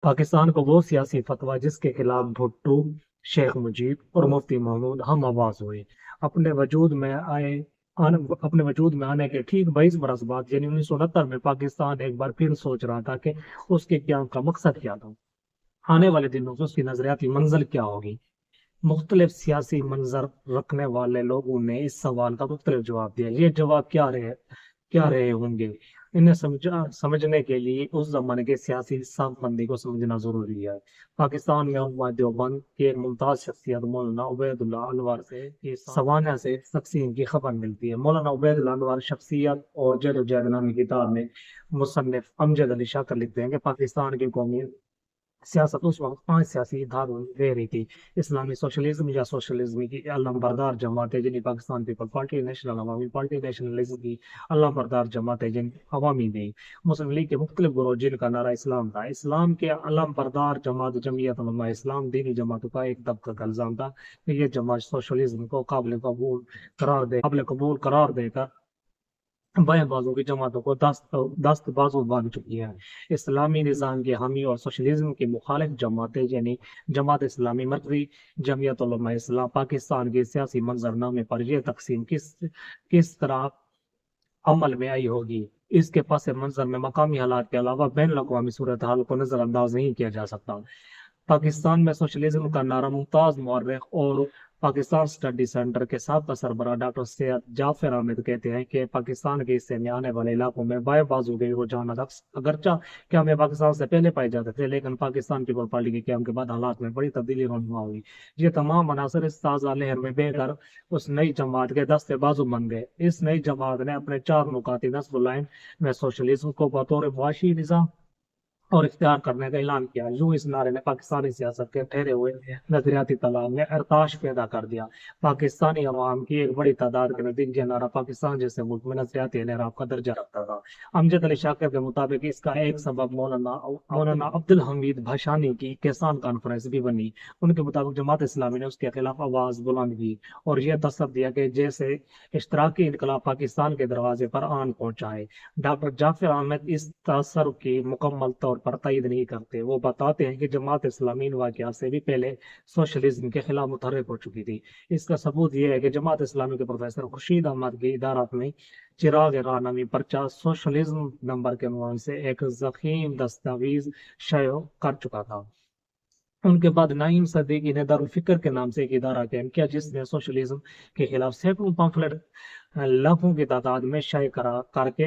پاکستان کو وہ سیاسی فتویٰ جس کے خلاف بھٹو، شیخ مجیب اور مفتی محمود ہم آواز ہوئے، اپنے وجود میں آئے اپنے وجود میں آنے کے ٹھیک 22 برس بعد یعنی 1969 میں پاکستان ایک بار پھر سوچ رہا تھا کہ اس کے قیام کا مقصد کیا تھا، آنے والے دنوں میں اس کی نظریاتی منزل کیا ہوگی۔ مختلف سیاسی منظر رکھنے والے لوگوں نے اس سوال کا مختلف جواب دیا۔ یہ جواب کیا رہے ہوں گے؟ انہیں سمجھنے کے لیے اس زمانے کے سیاسی صف بندی کو سمجھنا ضروری ہے۔ پاکستان میں علماء دیوبند کی ایک ممتاز شخصیت مولانا عبید اللہ انور سے سوانح سے تقسیم کی خبر ملتی ہے۔ مولانا عبید اللہ انور شخصیت اور جد و جہد نامی کتاب میں مصنف امجد علی شاکر لکھتے ہیں کہ پاکستان کی قومی سیاست اس وقت 5 سیاسی دھاروں میں رہ رہی تھی: اسلامی سوشلزم یا سوشلزم کی علم بردار جماعتیں جنہیں پاکستان پیپل پارٹی، نیشنل عوامی پارٹی، نیشنلزم کی علم بردار جماعتیں جن عوامی نہیں، مسلم لیگ کے مختلف گروہ جن کا نعرہ اسلام تھا، اسلام کے علم بردار جماعت جمعیت علماء اسلام، دینی جماعتوں کا ایک طبقہ کا الزام تھا کہ یہ جماعت سوشلزم کو قابل قبول قرار دے کر بائیں بازو کی جماعتوں کو دست بازو باندھ چکی ہے۔ اسلامی نظام کے حامی اور سوشلزم کی مخالف جماعتیں یعنی جماعت اسلامی مرکزی، جمعیت علماء اسلام، پاکستان کے سیاسی منظرنامے پر یہ تقسیم کس طرح عمل میں آئی ہوگی، اس کے پس منظر میں مقامی حالات کے علاوہ بین الاقوامی صورتحال کو نظر انداز نہیں کیا جا سکتا۔ پاکستان میں سوشلزم کا نعرہ ممتاز مورخ اور پاکستان اسٹڈی سینٹر کے سابقہ سربراہ ڈاکٹر سید جعفر احمد کہتے ہیں کہ پاکستان کے حصے میں آنے والے علاقوں میں بائیں بازو کے رجحانات اگرچہ کیا میں پاکستان سے پہلے پائے جاتے تھے، لیکن پاکستان پیپل پارٹی کے قیام کے بعد حالات میں بڑی تبدیلی رونما ہوئی۔ یہ تمام عناصر اس تازہ لہر میں بہ کر اس نئی جماعت کے دستے بازو بن گئے۔ اس نئی جماعت نے اپنے 4 نکاتی نصب العین میں سوشلزم کو بطور معاشی نظام اور اختیار کرنے کا اعلان کیا۔ یوں اس نعرے نے پاکستانی سیاست کے ٹھہرے ہوئے نظریاتی تالاب میں ارتعاش پیدا کر دیا۔ پاکستانی عوام کی ایک بڑی تعداد کے نزدیک یہ نعرہ پاکستان جیسے ملک میں نظریاتی انحراف کا درجہ رکھتا تھا۔ امجد علی شاکر کے مطابق اس کا ایک سبب مولانا عبدالحمید بھاشانی کی کسان کانفرنس بھی بنی۔ ان کے مطابق جماعت اسلامی نے اس کے خلاف آواز بلند کی اور یہ تصور دیا کہ جیسے اشتراکی انقلاب پاکستان کے دروازے پر آن پہنچا ہے۔ ڈاکٹر جعفر احمد اس تاثر کی مکمل طور پر تائید نہیں کرتے۔ وہ بتاتے ہیں کہ جماعت اسلامی ان واقعات سے بھی پہلے سوشلزم کے خلاف متحرک ہو چکی تھی۔ اس کا ثبوت یہ ہے کہ جماعت اسلامی کے پروفیسر خورشید احمد کی ادارت میں چراغ راہ نامی پرچہ سوشلزم نمبر کے عنوان سے ایک ضخیم دستاویز شائع کر چکا تھا۔ ان کے بعد نعیم صدیقی نے دارالفکر کے نام سے ایک ادارہ قائم کیا جس نے سوشلزم کے خلاف سینکڑوں پامفلٹ لاکھوں کی تعداد میں شائع کر کے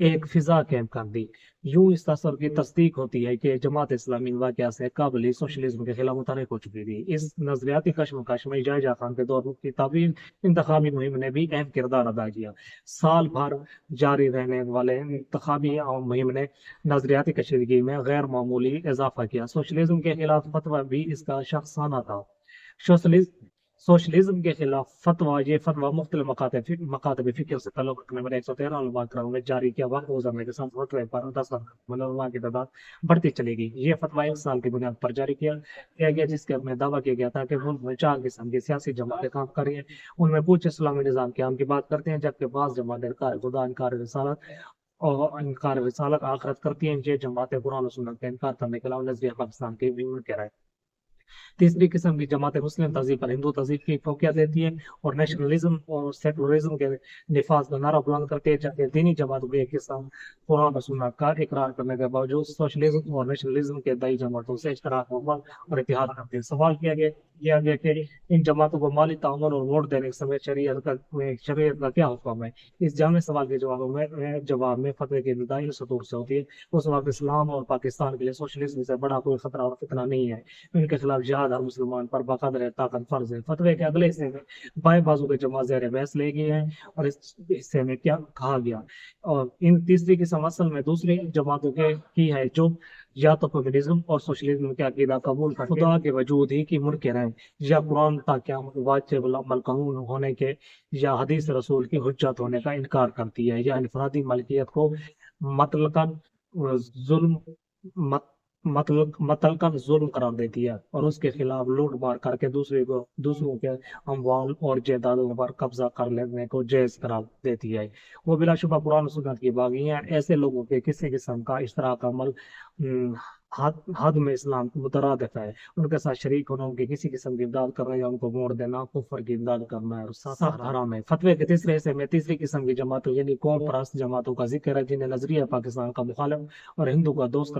ایک فضا قائم کر دی۔ یوں اس تصور کی تصدیق ہوتی ہے کہ جماعت اسلامی ان واقعات سے قبل ہی سوشلزم کے خلاف متحرک ہو چکی تھی۔ اس نظریاتی کشمکش میں جائجہ خان کے دور کی طویل انتخابی مہم نے بھی اہم کردار ادا کیا۔ سال بھر جاری رہنے والے انتخابی مہم نے نظریاتی کشیدگی میں غیر معمولی اضافہ کیا۔ سوشلزم کے خلاف فتویٰ بھی اس کا شخصانہ تھا۔ سوشلزم کے خلاف فتویٰ یہ فتویٰ مختلف مکاتب فکر سے تعلق رکھنے والے 113 علماء کرام نے جاری کیا۔ وقت گزرنے کے ساتھ فتوے پر دستخط علماء کی تعداد بڑھتی چلے گی۔ یہ فتویٰ 1 سال کی بنیاد پر جاری کیا گیا جس کے میں دعویٰ کیا گیا تھا کہ ملک میں 4 قسم کی سیاسی جماعتیں کام کر رہی ہیں۔ ان میں کچھ اسلامی نظام قیام کی بات کرتے ہیں جبکہ بعض جماعتیں انکار خدا، انکار رسالت اور انکار رسالت آخرت کرتی ہیں۔ یہ جماعتیں قرآن و سنت کا انکار کرنے کے علاوہ نظریہ پاکستان کے بھی منکر ہے۔ تیسری قسم کی جماعتیں مسلم تہذیب پر ہندو تہذیب کی فوقیت دیتی ہیں اور نیشنلزم اور سیکولرزم کے نفاذ کا نعرہ بلند کرتے ہیں، جبکہ دینی جماعتوں کی ایک قسم قرآن و سنت کا اقرار کرنے کے باوجود سوشلزم اور نیشنلزم کے دائی جماعتوں سے اشتراک اور اتحاد کرتے ہیں۔ سوال کیا گیا کہ ان جماعتوں کو مالی تعاون اور ووٹ دینے کے سمے شریعت کا کیا حکم ہے؟ اس جامع سوال کے جواب میں فتوی کی ابتدا ان سطور سے ہوتی ہے: اس وقت اسلام اور پاکستان کے لیے سوشلزم سے بڑا کوئی خطرہ اور فتنہ نہیں ہے، ان کے خلاف جہاد ہر مسلمان پر بقدر طاقت فرض ہے۔ فتوی کے اگلے حصے میں بائیں بازو کی جماعت زیر بحث لے گئی ہے اور اس حصے میں کیا کہا گیا اور ان تیسری قسم اصل میں دوسری جماعتوں کی ہے جو یا تو کمیونزم اور سوشلزم کے عقیدہ قبول کر خدا کے وجود ہی کی منکر ہیں، یا قرآن تا قیامت واجب العمل قانون ہونے کے یا حدیث رسول کی حجت ہونے کا انکار کرتی ہے، یا انفرادی ملکیت کو مطلقاً ظلم قرار دیتی ہے اور اس کے خلاف لوٹ مار کر کے دوسروں کے اموال اور جائیدادوں پر قبضہ کر لینے کو جائز قرار دیتی ہے۔ وہ بلا شبہ قرآن و سنت کی باغی ہیں۔ ایسے لوگوں کے کسی قسم کا اشتراک عمل حد میں اسلام کو مترادف ہے، ان کے ساتھ شریک ہونا، ان کی کسی قسم کی امداد کرنا یا ان کو موڑ دینا کفر کی امداد کرنا ہے اور سخت حرام ہے۔ فتوے کے تیسرے حصے میں تیسری قسم کی جماعتوں یعنی قوم پرست جماعتوں کا ذکر ہے، جنہیں نظریہ پاکستان کا مخالف اور ہندو کا دوست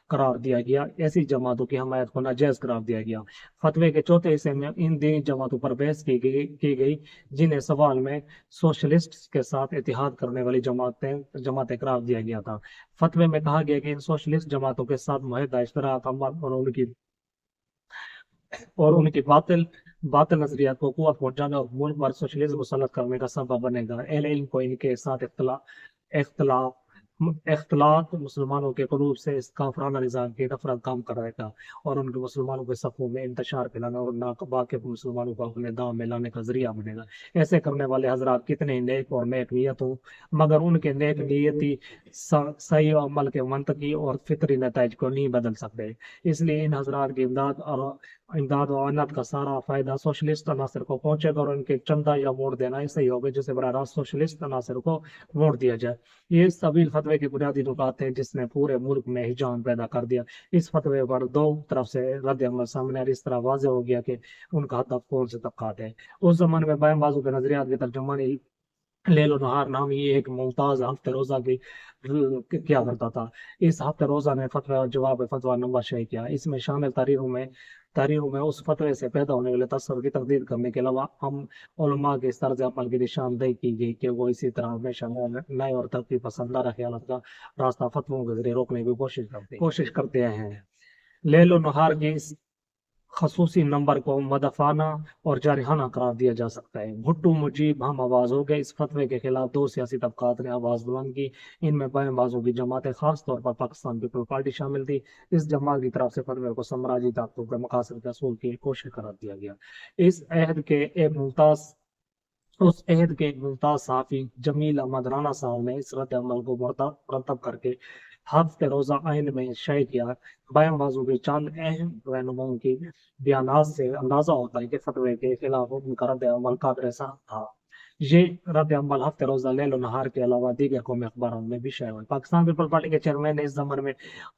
قرار دیا گیا، ایسی جماعتوں کی حمایت کو ناجائز قرار دیا گیا۔ فتوے کے چوتھے حصے میں ان دینی جماعتوں پر بحث کی گئی جنہیں سوال میں سوشلسٹ کے ساتھ اتحاد کرنے والی جماعتیں قرار دیا گیا تھا۔ فتوے میں کہا گیا کہ ان سوشلسٹ جماعتوں کے ساتھ معاہدہ اشتراک عمل اور ان کی باطل نظریات کو قوت پہنچانے اور ملک پر سوشلزم مسلط کرنے کا سبب بنے گا۔ اہل علم کو ان کے ساتھ اختلاف اختلاط مسلمانوں کے قلوب سے اس کافرانہ نظام کی نفرت کام کرے گا اور ان کے مسلمانوں کے صفوں میں انتشار پھیلانا اور ناواقف مسلمانوں کو اپنے دام میں لانے کا ذریعہ بنے گا۔ ایسے کرنے والے حضرات کتنے ہی نیک اور نیک نیت ہوں، مگر ان کے نیک نیتی صحیح عمل کے منطقی اور فطری نتائج کو نہیں بدل سکتے۔ اس لیے ان حضرات کی امداد و اعانت کا سارا فائدہ سوشلسٹ عناصر کو پہنچے گا اور ان کے چندہ یا ووٹ دینا ایسا ہی ہوگا جسے براہ راست سوشلسٹ عناصر کو ووٹ دیا جائے۔ یہ اس طویل فتوے کی بنیادی نکات ہیں جس نے پورے ملک میں ہجوم پیدا کر دیا۔ اس فتوے پر دو طرف سے رد عمل سامنے اور اس طرح واضح ہو گیا کہ ان کا ہدف کون سے طبقات ہے۔ اس زمانے میں بائیں بازو کے نظریات کی ترجمانی لیل و نہار نامی ایک ممتاز ہفتہ روزہ بھی کیا کرتا تھا۔ اس ہفتہ روزہ نے فتوی اور جواب فتویٰ نمبر شائع کیا۔ اس میں شامل تحریروں میں اس فتوے سے پیدا ہونے والے تصور کی تقدیر کرنے کے علاوہ ہم علماء کے اس طرز عمل کی نشاندہی کی گئی کہ وہ اسی طرح ہمیشہ نئے اور ترقی پسندانہ خیالات کا راستہ فتووں کے ذریعے روکنے کی کوشش کرتے ہیں۔ لیل و نہار کی اس خصوصی نمبر کو مدفانہ اور جارحانہ قرار دیا جا سکتا ہے۔ بھٹو مجیب ہم آواز ہو گئے۔ اس فتوے کے خلاف دو سیاسی طبقات نے آواز بلند کی، ان میں بائیں بازو کی جماعتیں خاص طور پر پاکستان پیپل پارٹی شامل تھی۔ اس جماعت کی طرف سے فتوے کو سامراجی طاقتوں کے مقاصد کے حصول کی کوشش قرار دیا گیا۔ اس عہد کے ایک ممتاز صحافی جمیل احمد رانا صاحب نے اس رد عمل کو مرتب کر کے ہفتہ روزہ آئین میں شائع کیا۔ بائیں بازو کے چند اہم رہنماؤں کی بیانات سے اندازہ ہوتا ہے کہ فتوے کے خلاف ان کا رد عمل قابل سخت تھا۔ یہ رد عمل ہفتہ روزہ لیل و نہار کے علاوہ دیگر قومی اخباروں میں بھی شائع ہوئے۔ پاکستان پیپل پارٹی کے چیئرمین نے اس زمانے میں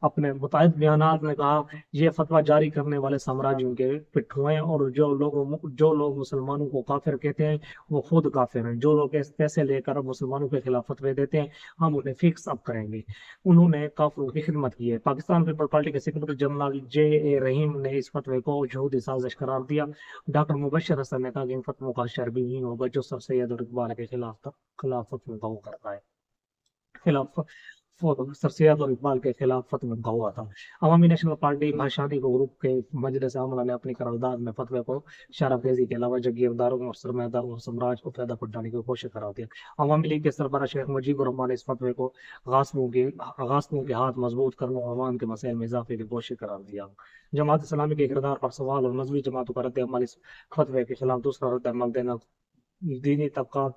اپنے متعدد بیانات میں کہا، یہ فتویٰ جاری کرنے والے سامراجیوں کے پٹھوں ہیں اور جو لوگ مسلمانوں کو کافر کہتے ہیں وہ خود کافر ہیں۔ جو لوگ اس پیسے لے کر مسلمانوں کے خلاف فتوے دیتے ہیں ہم انہیں فکس اپ کریں گے۔ انہوں نے کافروں کی خدمت کی ہے۔ پاکستان پیپل پارٹی کے سیکرٹری جنرل جے اے رحیم نے اس فتوے کو جھوٹی سازش قرار دیا۔ ڈاکٹر مبشر حسن نے کہا کہ ان فتووں کا شر بھی نہیں ہوگا جو سر سید اور اقبال کے خلاف فتووں کا وہ کرتا ہے۔ سر سید اور اقبال کے خلاف فتوی کا ہوا تھا۔ عوامی نیشنل پارٹی بھاشانی کو گروپ کے مجلس عاملہ نے اپنی قرارداد میں فتوی کو شرح ریزی کے علاوہ جگیرداروں اور سرمایہ داروں اور سمراج کو فائدہ پہنچانے کی کوشش قرار دیا۔ عوامی لیگ کے سربراہ شیخ مجیب الرحمان نے اس فتوی کو غاصبوں کے ہاتھ مضبوط کرنے اور عوام کے مسائل میں اضافے کی کوشش قرار دیا۔ جماعت اسلامی کے کردار پر سوال اور مذہبی جماعتوں کا رد عمل اس فتوی کے خلاف دوسرا رد عمل دینا دینی طبقات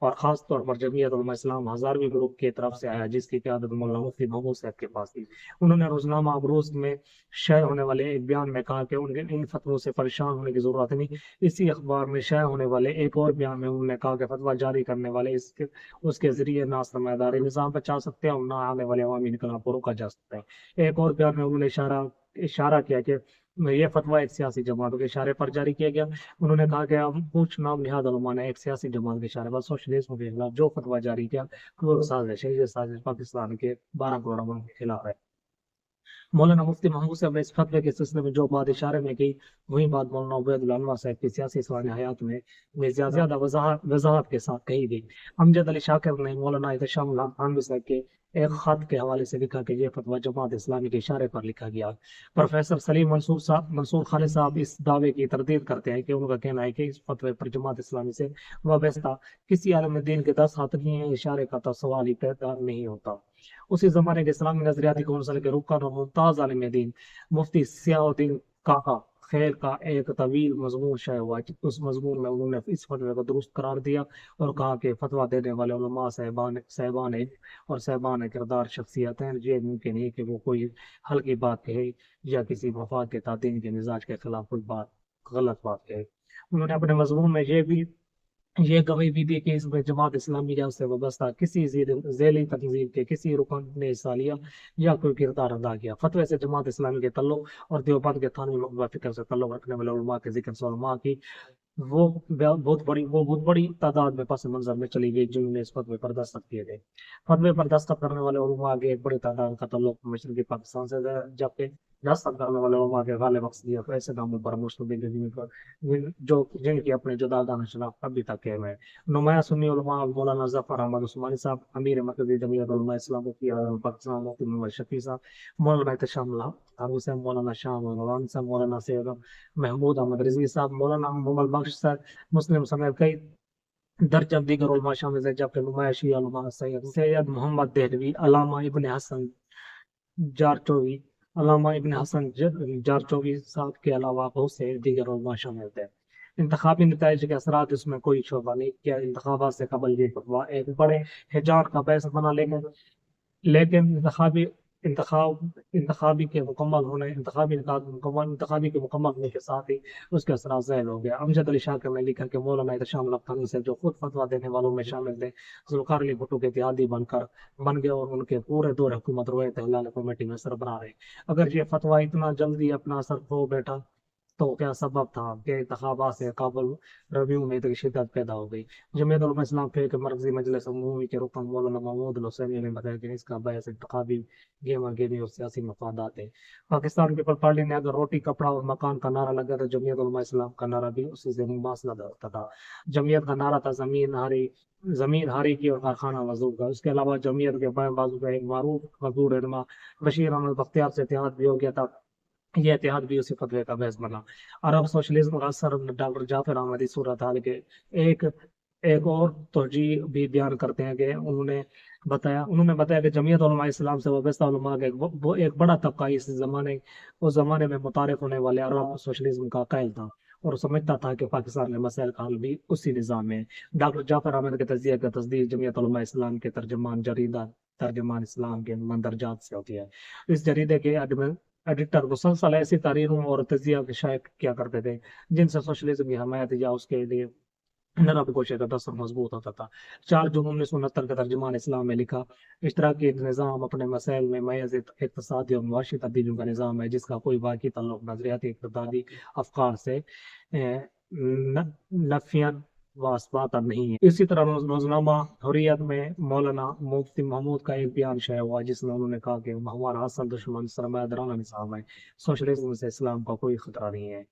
اور خاص طور پر جمعیت علماء اسلام ہزاروی گروپ کی طرف سے آیا جس کی قیادت مولانا مفتی محمود صاحب کے پاس تھی۔ انہوں نے روزنامہ ابروز میں شائع ہونے والے ایک بیان میں کہا کہ ان فتووں سے پریشان ہونے کی ضرورت نہیں۔ اسی اخبار میں شائع ہونے والے ایک اور بیان میں انہوں نے کہا کہ فتویٰ جاری کرنے والے اس کے ذریعے نہ سرمایہ داری نظام بچا سکتے ہیں اور نہ آنے والے عوامی انقلاب کو روکا جا سکتا ہے۔ ایک اور بیان میں انہوں نے اشارہ کیا کہ یہ فتویٰ ایک سیاسی جماعتوں کے اشارے پر جاری کیا گیا۔ انہوں نے کہا کہ کچھ نام نہاد علماء نے ایک سیاسی جماعت کے اشارے پر سوشلزم کے خلاف جو فتویٰ جاری کیا وہ سازش ہے، یہ سازش پاکستان کے 12 کروڑ عوام کے خلاف ہے۔ مولانا مفتی محمود صاحب نے اس فتوے کے سلسلے میں جو بات اشارے میں کی وہی بات مولانا عبید اللہ انور صاحب کی سیاسی سوانح حیات میں زیادہ وضاحت کے ساتھ کہی گئی۔ امجد علی شاکر نے مولانا احتشام اللہ صاحب کے ایک خط کے حوالے سے لکھا کہ یہ فتویٰ جماعت اسلامی کے اشارے پر لکھا گیا۔ پروفیسر سلیم منصور خالد صاحب اس دعوے کی تردید کرتے ہیں کہ ان کا کہنا ہے کہ اس فتوے پر جماعت اسلامی سے وابستہ کسی عالم دین کے دستخط نہیں ہے، اشارے کا تو سوال ہی پیدا نہیں ہوتا۔ اسی زمانے کے اسلامی نظریاتی کونسل کے رکن اور ممتاز عالم دین مفتی ضیاء الدین کاکا خیر کا ایک طویل مضمون شائع ہوا۔ اس مضمون میں انہوں نے اس فتوے کو درست قرار دیا اور کہا کہ فتویٰ دینے والے علماء صاحبان کردار شخصیت ہیں، یہ ممکن ہے کہ وہ کوئی ہلکی بات کہے یا کسی مفاد کے تحت دین کے مزاج کے خلاف کوئی غلط بات کہے۔ انہوں نے اپنے مضمون میں یہ بھی یہ گواہی بھی دی کہ اس میں جماعت اسلامیہ سے وابستہ کسی ذیلی تنظیم کے کسی رکن نے حصہ لیا یا کوئی کردار ادا کیا۔ فتوے سے جماعت اسلامی کے تعلق اور دیوبند کے تھانوی مکتبہ فکر سے تعلق رکھنے والے علماء کے ذکر سے علماء کی وہ بہت بڑی تعداد میں پس منظر میں چلی گئی جنہوں نے اس فتوے پر دستخط کیے گئے۔ فتوے پر دستخط کرنے والے علماء کی ایک بڑی تعداد کا تعلق مشرقی پاکستان سے ہے، جبکہ دستخط کرنے والے علماء کے غالب اکثریت ایسے ناموں پر مشتمل ہے جن کی اپنے جداگانہ شناخت ابھی تک قائم ہے۔ نمایاں سنی علماء مولانا ظفر احمد عثمانی صاحب، امیر مرکزی جمعیت علماء اسلام کی پاکستان، مفتی محمد شفیع صاحب، مولانا احتشام اللہ صاحب، مولانا شاہ مولانا صاحب، مولانا سید محمود احمد رضوی صاحب، مولانا محمد بخش صاحب، مسلم سمیت کئی درجن دیگر علماء شامل ہیں، جبکہ نمایاں شیعہ علماء سید محمد دہلوی، علامہ ابن حسن جارچوی، علامہ ابن حسن جارچوی صاحب کے علاوہ بہت سے دیگر علماء شامل تھے۔ انتخابی نتائج کے اثرات اس میں کوئی شعبہ نہیں کیا۔ انتخابات سے قبل یہ فتویٰ ایک بڑے حجار کا باعث بنا، لیکن انتخابی کے مکمل ہونے کے ساتھ ہی اس کے اثرات ظاہر ہو گیا۔ امجد علی شاکر نے لکھا کہ مولانا احتشام الافغانی سے جو خود فتویٰ دینے والوں میں شامل تھے، ذوالفقار علی بھٹو کے اتحادی بن گئے اور ان کے پورے دور حکومت روایت ہلال کمیٹی میں سربراہ رہے۔ اگر یہ فتویٰ اتنا جلدی اپنا اثر کھو بیٹھا تو کیا سبب تھا کہ انتخابات سے قبل رویوں میں اتنی شدت پیدا ہو گئی؟ جمعیت علماء اسلام کے مرکزی مجلس عمومی کے رکن مولانا محمود الحسینی نے بتایا کہ اس کا باعث انتخابی گیما گیری اور سیاسی مفادات ہے۔ پاکستان پیپل پارٹی نے اگر روٹی کپڑا اور مکان کا نعرہ لگا تو جمعیت علماء اسلام کا نعرہ بھی اسی سے مماثلت رکھتا تھا۔ جمعیت کا نعرہ تھا زمین ہاری کی اور کارخانہ مزدور کا۔ اس کے علاوہ جمعیت کے بائیں بازو کا ایک معروف مزدور رہنما بشیر احمد بختیار سے اتحاد بھی ہو گیا تھا۔ یہ اتحاد بھی اسی فتوے کا باعث بنا۔ عرب سوشلزم کا اثر ڈاکٹر جعفر احمدی صورتحال کے ایک اور توجیہ بھی بیان کرتے ہیں کہ انہوں نے بتایا کہ جمعیت علماء اسلام سے وابستہ علماء کا ایک بڑا طبقہ اس زمانے میں متعارف ہونے والے عرب سوشلزم کا قائل تھا اور سمجھتا تھا کہ پاکستان میں مسائل کا حل بھی اسی نظام میں ہے۔ ڈاکٹر جعفر احمد کے تجزیہ کا تصدیق جمعیت علماء اسلام کے ترجمان جریدہ ترجمان اسلام کے مندرجات سے ہوتی ہے۔ اس جریدے کے ایڈیٹر مسلسل ایسی تحریروں اور تجزیہ کے شائع کیا کرتے تھے جن سے سوشلزم کی حمایت یا اس کے لیے نرم گوشے کا تصور مضبوط ہوتا تھا۔ 4 جون 1969 کے ترجمان اسلام میں لکھا، اشتراکی نظام اپنے مسائل میں محض اقتصادی اور معاشی تبدیلیوں کا نظام ہے جس کا کوئی واقعی تعلق نظریاتی اقتداری افکار سے نفیاً واسطہ نہیں ہے۔ اسی طرح روزنامہ حریت میں مولانا مفتی محمود کا ایک بیان شائع ہوا جس میں انہوں نے کہا کہ ہمارا اصل دشمن سرمایہ دارانہ نظام ہے، سوشلزم سے اسلام کا کوئی خطرہ نہیں ہے۔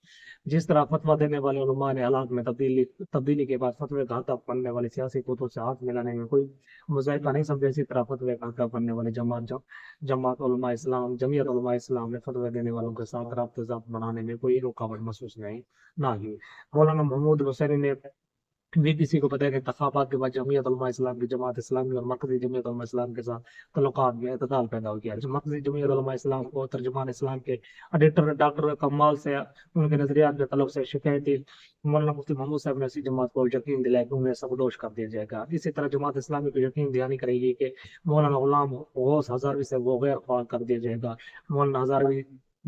جس طرح فتویٰ دینے والے علماء نے حالات میں تبدیلی کے بعد فتوے کا ہدف بننے والی سیاسی قوتوں سے ہاتھ ملانے میں کوئی مذائقہ نہیں سمجھا، اسی طرح فتوے کا ہدف بننے والی جماعت علماء اسلام جمعیت علماء اسلام نے فتوے دینے والوں کے ساتھ رابطہ ضابط بنانے میں کوئی رکاوٹ محسوس نہ کی۔ مولانا محمود الحسینی نے بی بی سی کو بتایا کہ انتخابات کے بعد جمعیت علماء اسلام کی جماعت اسلامی اور مرکزی جمعیت علماء اسلام کے ساتھ تعلقات میں اعتدال پیدا ہو گیا۔ مرکزی جمعیت علماء اسلام کو ترجمان اسلام کے ایڈیٹر ڈاکٹر کمال سے ان کے نظریات کے طلب سے شکایت تھی۔ مولانا مفتی محمود صاحب نے اسی جماعت کو یقین دلایا کہ انہیں سبکدوش کر دیا جائے گا۔ اسی طرح جماعت اسلامی کو یقین دہانی کرے گی کہ مولانا غلام غوث ہزاروی سے وہ غیر فعال کر دیا جائے گا۔ مولانا ہزاروی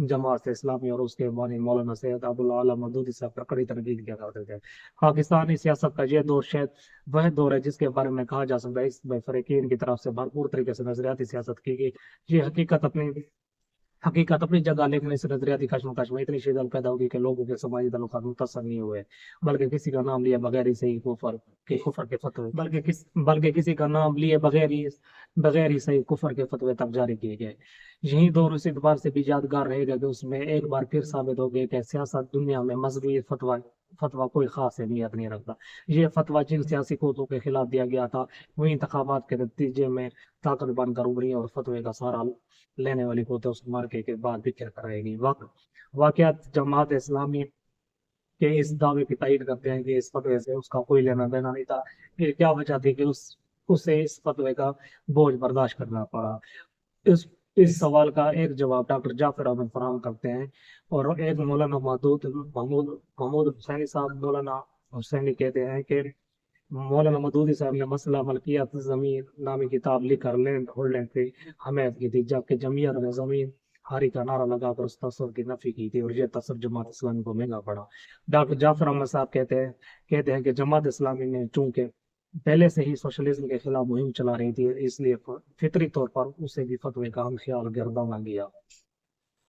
جماعت اسلامی اور اس کے بانی مولانا سید ابو العلا مودودی صاحب پر کڑی تنقید کیا کرتے تھے۔ پاکستانی سیاست کا یہ دور شاید وہ دور ہے جس کے بارے میں کہا جا سکتا ہے اس میں فریقین کی طرف سے بھرپور طریقے سے نظریاتی سیاست کی گئی۔ یہ حقیقت اپنی جگہ، لیکن اس نظریاتی کشمکش میں اتنی شدت پیدا ہوگی کہ لوگوں کے سماجی تعلقات متاثر نہیں ہوئے، بلکہ کسی کا نام لیے بغیر ہی صحیح کفر کے فتوے بلکہ کسی کا نام لیے بغیر ہی صحیح کفر کے فتوے تک جاری کیے گئے۔ یہی دور اس اعتبار سے بھی یادگار رہے گا کہ اس میں ایک بار پھر ثابت ہو گیا کہ سیاست دنیا میں مذہبی فتویٰ کوئی خاص اہمیت نہیں رکھتا۔ یہ فتویٰ جن سیاسی قوتوں کے خلاف دیا گیا تھا وہی انتخابات کے نتیجے میں طاقت بن کر ابھری اور فتوے کا سہارا لینے والی قوتیں اس مارکے کے بعد بکھر کر رہے گی۔ واقعات جماعت اسلامی کے اس دعوے کی تائید کرتے ہیں کہ اس فتوے سے اس کا کوئی لینا دینا نہیں تھا۔ پھر کیا وجہ تھی کہ اسے اس فتوے کا بوجھ برداشت کرنا پڑا؟ اس سوال کا ایک جواب ڈاکٹر جعفر احمد فراہم کرتے ہیں اور ایک مولانا محمود حسینی صاحب مولانا حسینی کہتے ہیں کہ مولانا مودودی صاحب نے مسئلہ ملکیت زمین نامی کتاب لکھ کر لینڈ ہولڈنگ کی حمایت کی تھی، جبکہ جمعیت نے زمین ہاری کا نعرہ لگا کر اس تصور کی نفی کی تھی، اور یہ تصور جماعت اسلامی کو مہنگا پڑا۔ ڈاکٹر جعفر احمد صاحب کہتے ہیں کہ جماعت اسلامی نے چونکہ پہلے سے ہی سوشلزم کے خلاف مہم چلا رہی تھی، اس لیے فطری طور پر اسے بھی فتوے کا ہم خیال گردانا گیا۔